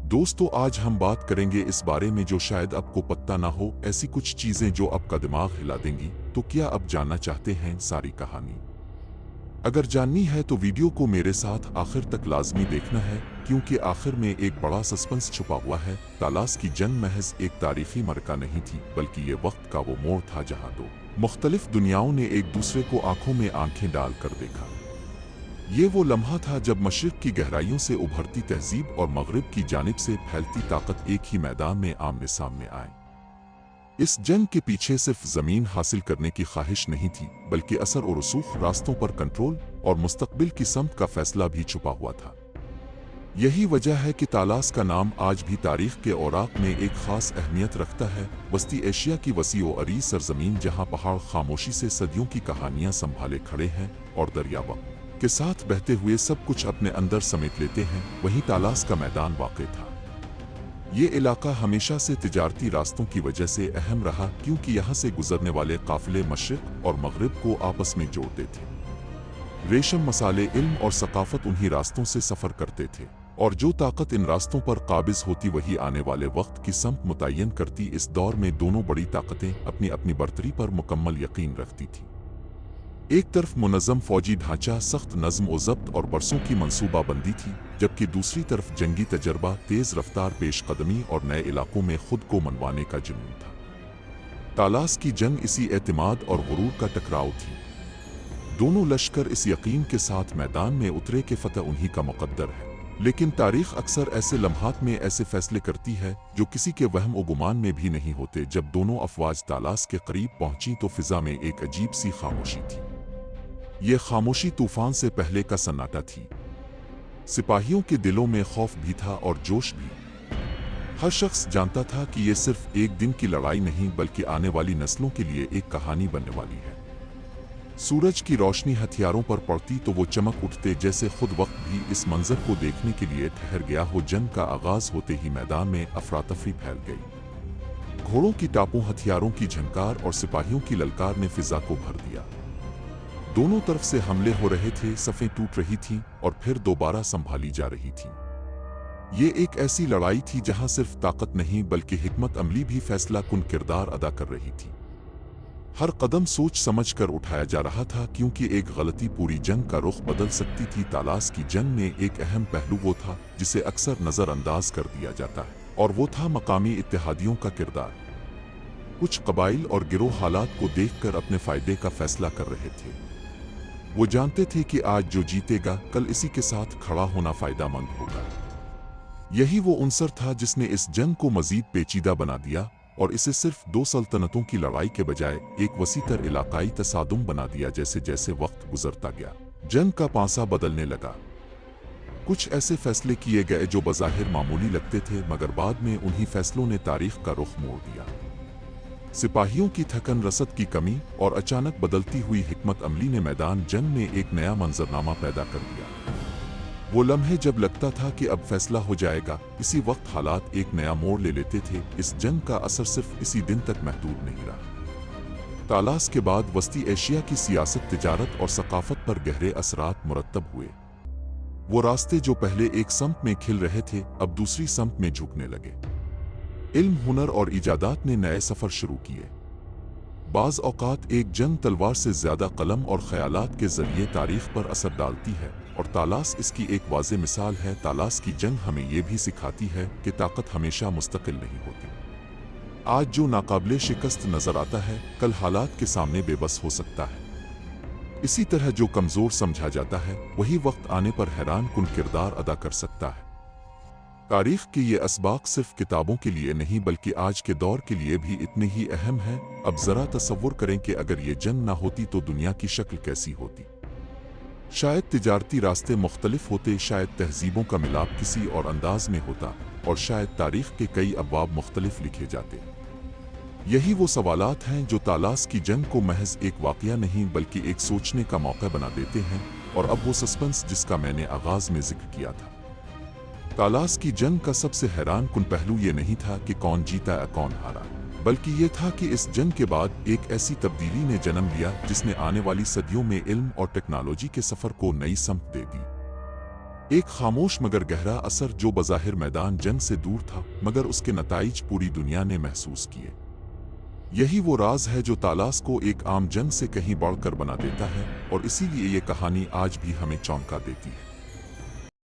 दोस्तों, आज हम बात करेंगे इस बारे में जो शायद आपको पता ना हो, ऐसी कुछ चीजें जो आपका दिमाग हिला देंगी। तो क्या आप जानना चाहते हैं सारी कहानी? अगर जाननी है तो वीडियो को मेरे साथ आखिर तक लाजमी देखना है, क्योंकि आखिर में एक बड़ा सस्पेंस छुपा हुआ है। तालास की जंग महज एक तारीखी मरका नहीं थी, बल्कि ये वक्त का वो मोड़ था जहां दो मुख्तलिफ दुनियाओं ने एक दूसरे को आंखों में आंखें डालकर देखा। ये वो लम्हा था जब मशरिक की गहराइयों से उभरती तहजीब और मगरिब की जानिब से फैलती ताकत एक ही मैदान में आमने सामने आए। इस जंग के पीछे सिर्फ जमीन हासिल करने की ख्वाहिश नहीं थी, बल्कि असर और रसूख, रास्तों पर कंट्रोल और मुस्तकबिल की समत का फैसला भी छुपा हुआ था। यही वजह है कि तालास का नाम आज भी तारीख के औराक में एक खास अहमियत रखता है। वस्ती एशिया की वसी व अरीज सरजमीन, जहां पहाड़ खामोशी से सदियों की कहानियां संभाले खड़े हैं और दरियावा के साथ बहते हुए सब कुछ अपने अंदर समेट लेते हैं, वहीं तालास का मैदान वाक़ था। ये इलाका हमेशा से तिजारती रास्तों की वजह से अहम रहा, क्योंकि यहाँ से गुजरने वाले काफिले मशरिक और मगरिब को आपस में जोड़ते थे। रेशम, मसाले, इल्म और सकाफत उन्हीं रास्तों से सफ़र करते थे, और जो ताकत इन रास्तों पर काबिज होती वही आने वाले वक्त की समत मुतय्यन करती। इस दौर में दोनों बड़ी ताकतें अपनी अपनी बर्तरी पर मुकम्मल यकीन रखती थीं। एक तरफ मुनज़्ज़म फौजी ढांचा, सख्त नज़्म व ज़ब्त और बरसों की मंसूबाबंदी थी, जबकि दूसरी तरफ जंगी तजर्बा, तेज़ रफ्तार पेशकदमी और नए इलाकों में खुद को मनवाने का जुनून था। तालास की जंग इसी एतमाद और गुरूर का टकराव थी। दोनों लश्कर इस यकीन के साथ मैदान में उतरे कि फतह उन्हीं का मुक़द्दर है। लेकिन तारीख अक्सर ऐसे लम्हात में ऐसे फैसले करती है जो किसी के वहम व गुमान में भी नहीं होते। जब दोनों अफवाज तालास के करीब पहुंची तो फिजा में एक अजीब सी खामोशी थी। ये खामोशी तूफान से पहले का सन्नाटा थी। सिपाहियों के दिलों में खौफ भी था और जोश भी। हर शख्स जानता था कि ये सिर्फ एक दिन की लड़ाई नहीं, बल्कि आने वाली नस्लों के लिए एक कहानी बनने वाली है। सूरज की रोशनी हथियारों पर पड़ती तो वो चमक उठते, जैसे खुद वक्त भी इस मंजर को देखने के लिए ठहर गया हो। जंग का आगाज होते ही मैदान में अफरातफरी फैल गई। घोड़ों की टापों, हथियारों की झंकार और सिपाहियों की ललकार ने फिजा को भर दिया। दोनों तरफ से हमले हो रहे थे, सफ़ें टूट रही थीं और फिर दोबारा संभाली जा रही थीं। ये एक ऐसी लड़ाई थी जहां सिर्फ ताकत नहीं, बल्कि हिकमत अमली भी फैसला कुन किरदार अदा कर रही थी। हर कदम सोच समझ कर उठाया जा रहा था, क्योंकि एक गलती पूरी जंग का रुख बदल सकती थी। तालास की जंग में एक अहम पहलू वो था जिसे अक्सर नज़रअंदाज कर दिया जाता है, और वो था मकामी इत्तेहादियों का किरदार। कुछ कबाइल और गिरोह हालात को देखकर अपने फायदे का फैसला कर रहे थे। वो जानते थे कि आज जो जीतेगा, कल इसी के साथ खड़ा होना फायदेमंद होगा। यही वो उनसर था जिसने इस जंग को मजीद पेचीदा बना दिया और इसे सिर्फ दो सल्तनतों की लड़ाई के बजाय एक वसीतर इलाकाई तसादुम बना दिया। जैसे जैसे वक्त गुजरता गया, जंग का पांसा बदलने लगा। कुछ ऐसे फैसले किए गए जो बज़ाहिर मामूली लगते थे, मगर बाद में उन्हीं फैसलों ने तारीख का रुख मोड़ दिया। सिपाहियों की थकन, रसद की कमी और अचानक बदलती हुई हिकमत अमली ने मैदान जंग में एक नया मंजरनामा पैदा कर दिया। वो लम्हे जब लगता था कि अब फैसला हो जाएगा, इसी वक्त हालात एक नया मोड़ ले लेते थे। इस जंग का असर सिर्फ इसी दिन तक महदूद नहीं रहा। तालास के बाद वस्ती एशिया की सियासत, तिजारत और सकाफत पर गहरे असरात मुरतब हुए। वो रास्ते जो पहले एक समत में खिल रहे थे, अब दूसरी समत में झुकने लगे। इल्म, हुनर और इजादात ने नए सफ़र शुरू किए। बाज़ औक़ात एक जंग तलवार से ज़्यादा कलम और ख़यालात के ज़रिए तारीख़ पर असर डालती है, और तालास इसकी एक वाज़े मिसाल है। तालास की जंग हमें ये भी सिखाती है कि ताकत हमेशा मुस्तकिल नहीं होती। आज जो नाकाबिले शिकस्त नज़र आता है, कल हालात के सामने बेबस हो सकता है। इसी तरह जो कमज़ोर समझा जाता है, वही वक्त आने पर हैरान कुन किरदार अदा कर सकता है। तारीख के ये असबाक सिर्फ किताबों के लिए नहीं, बल्कि आज के दौर के लिए भी इतने ही अहम हैं। अब जरा तसव्वुर करें कि अगर ये जंग ना होती तो दुनिया की शक्ल कैसी होती। शायद तिजारती रास्ते मुख्तलिफ होते, शायद तहजीबों का मिलाप किसी और अंदाज में होता, और शायद तारीख के कई अबवाब मुख्तलिफ लिखे जाते। यही वो सवालात हैं जो तालास की जंग को महज एक वाक़या नहीं, बल्कि एक सोचने का मौका बना देते हैं। और अब वो सस्पेंस जिसका मैंने आगाज में जिक्र किया था। तालास की जंग का सबसे हैरान कुन पहलू ये नहीं था कि कौन जीता या कौन हारा, बल्कि ये था कि इस जंग के बाद एक ऐसी तब्दीली ने जन्म लिया जिसने आने वाली सदियों में इल्म और टेक्नोलॉजी के सफ़र को नई समत दे दी। एक खामोश मगर गहरा असर जो बज़ाहिर मैदान जंग से दूर था, मगर उसके नताइज पूरी दुनिया ने महसूस किए। यही वो राज है जो तालास को एक आम जंग से कहीं बढ़कर बना देता है, और इसीलिए ये कहानी आज भी हमें चौंका देती है।